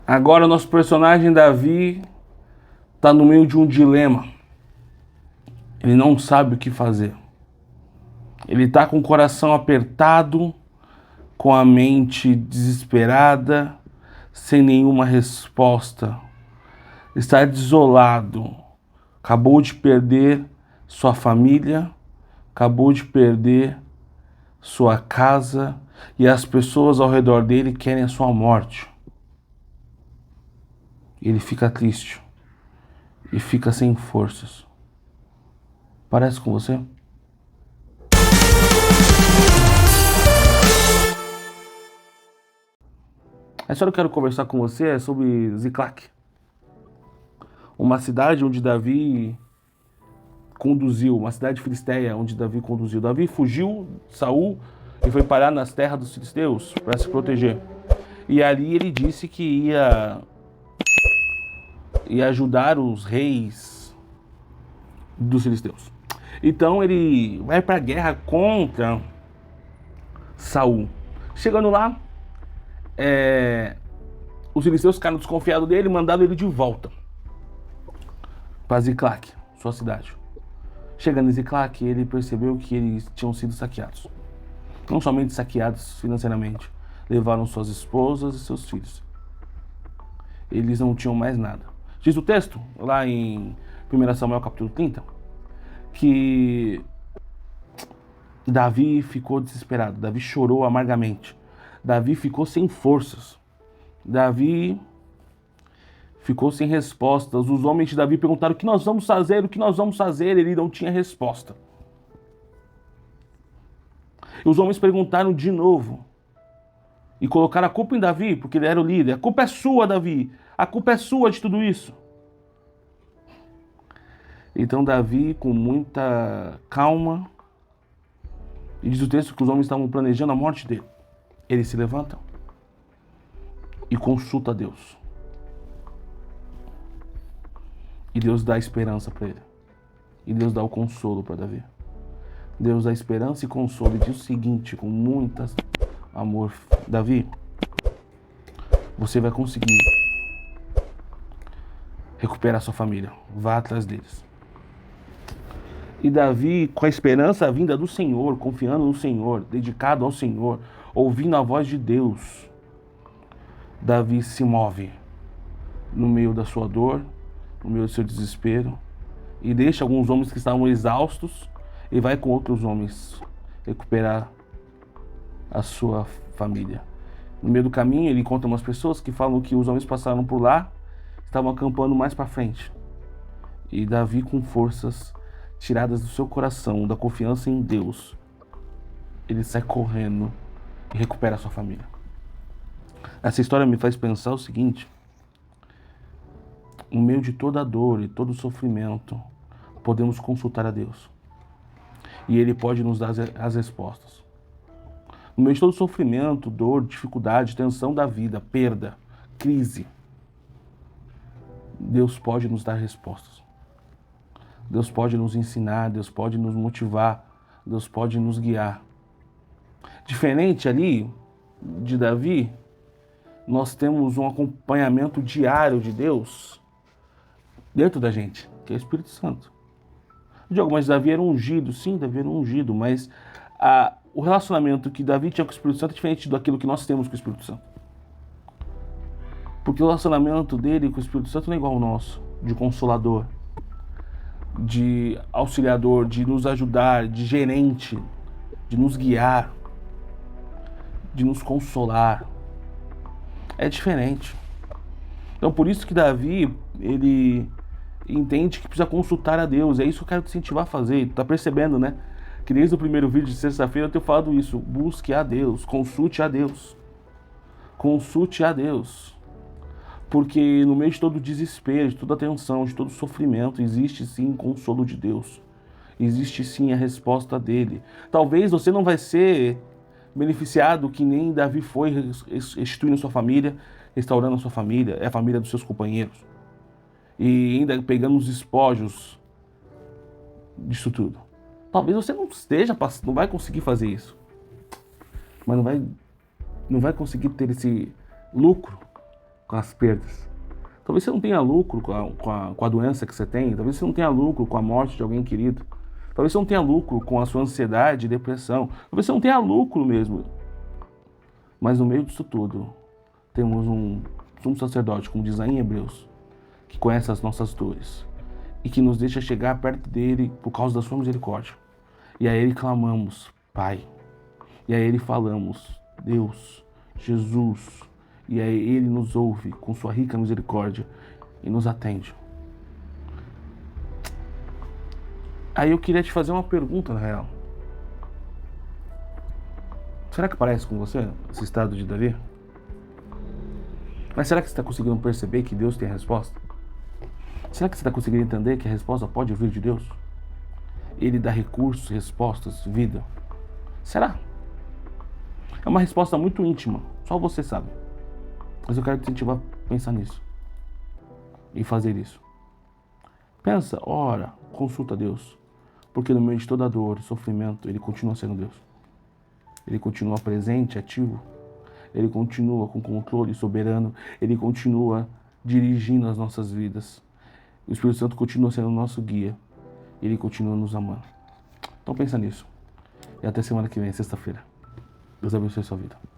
Agora nosso personagem Davi está no meio de um dilema. Ele não sabe o que fazer. Ele está com o coração apertado, com a mente desesperada, sem nenhuma resposta. Está desolado. Acabou de perder sua família, acabou de perder sua casa e as pessoas ao redor dele querem a sua morte. Ele fica triste e fica sem forças. Parece com você? A história que eu quero conversar com você é sobre Ziclac, uma cidade onde Davi conduziu, uma cidade filisteia onde Davi conduziu. Davi fugiu de Saul e foi parar nas terras dos filisteus para se proteger. E ali ele disse que ia ajudar os reis dos filisteus. Então ele vai para a guerra contra Saul. Chegando lá, os filisteus ficaram desconfiados dele e mandaram ele de volta para Ziclac, sua cidade. Chegando em Ziclac, ele percebeu que eles tinham sido saqueados. Não somente saqueados financeiramente, levaram suas esposas e seus filhos. Eles não tinham mais nada. Diz o texto, lá em 1 Samuel capítulo 30, que Davi ficou desesperado, Davi chorou amargamente, Davi ficou sem forças, Davi ficou sem respostas. Os homens de Davi perguntaram: o que nós vamos fazer, o que nós vamos fazer? Ele não tinha resposta. E os homens perguntaram de novo e colocaram a culpa em Davi, porque ele era o líder. A culpa é sua, Davi, a culpa é sua de tudo isso. Então Davi, com muita calma, e diz o texto que os homens estavam planejando a morte dele, ele se levanta e consulta a Deus. E Deus dá esperança para ele. E Deus dá o consolo para Davi. Deus dá esperança e consolo e diz o seguinte, com muito amor: Davi, você vai conseguir recuperar sua família. Vá atrás deles. E Davi, com a esperança vinda do Senhor, confiando no Senhor, dedicado ao Senhor, ouvindo a voz de Deus, Davi se move no meio da sua dor, no meio do seu desespero, e deixa alguns homens que estavam exaustos e vai com outros homens recuperar a sua família. No meio do caminho ele encontra umas pessoas que falam que os homens passaram por lá, estavam acampando mais para frente. E Davi, com forças tiradas do seu coração, da confiança em Deus, ele sai correndo e recupera a sua família. Essa história me faz pensar o seguinte: no meio de toda a dor e todo o sofrimento, podemos consultar a Deus. E Ele pode nos dar as respostas. No meio de todo o sofrimento, dor, dificuldade, tensão da vida, perda, crise, Deus pode nos dar respostas. Deus pode nos ensinar, Deus pode nos motivar, Deus pode nos guiar. Diferente ali de Davi, nós temos um acompanhamento diário de Deus dentro da gente, que é o Espírito Santo. Diogo, mas Davi era ungido. Sim, Davi era ungido, mas o relacionamento que Davi tinha com o Espírito Santo é diferente daquilo que nós temos com o Espírito Santo. Porque o relacionamento dele com o Espírito Santo não é igual ao nosso, de consolador, de auxiliador, de nos ajudar, de gerente, de nos guiar, de nos consolar. É diferente. Então por isso que Davi, ele entende que precisa consultar a Deus. É isso que eu quero te incentivar a fazer. Tu tá percebendo, né? Que desde o primeiro vídeo de sexta-feira eu tenho falado isso. Busque a Deus, consulte a Deus. Consulte a Deus. Porque no meio de todo desespero, de toda tensão, de todo sofrimento, existe sim o consolo de Deus. Existe sim a resposta dele. Talvez você não vai ser beneficiado que nem Davi foi, restituindo sua família, restaurando a sua família, é a família dos seus companheiros. E ainda pegando os espojos disso tudo. Talvez você não vai conseguir fazer isso. Mas não vai conseguir ter esse lucro com as perdas. Talvez você não tenha lucro com a doença que você tem. Talvez você não tenha lucro com a morte de alguém querido. Talvez você não tenha lucro com a sua ansiedade e depressão. Talvez você não tenha lucro mesmo. Mas no meio disso tudo, temos um sumo sacerdote, como diz lá em Hebreus, que conhece as nossas dores e que nos deixa chegar perto dele por causa da sua misericórdia. E a ele clamamos, Pai. E a ele falamos, Deus, Jesus. E aí ele nos ouve com sua rica misericórdia e nos atende. Aí eu queria te fazer uma pergunta, na real. Será que parece com você esse estado de Davi? Mas será que você está conseguindo perceber que Deus tem a resposta? Será que você está conseguindo entender que a resposta pode vir de Deus? Ele dá recursos, respostas, vida. Será? É uma resposta muito íntima, só você sabe. Mas eu quero te incentivar a pensar nisso e fazer isso. Pensa, ora, consulta Deus, porque no meio de toda a dor e sofrimento, Ele continua sendo Deus. Ele continua presente, ativo. Ele continua com controle soberano. Ele continua dirigindo as nossas vidas. O Espírito Santo continua sendo o nosso guia. Ele continua nos amando. Então pensa nisso. E até semana que vem, sexta-feira. Deus abençoe a sua vida.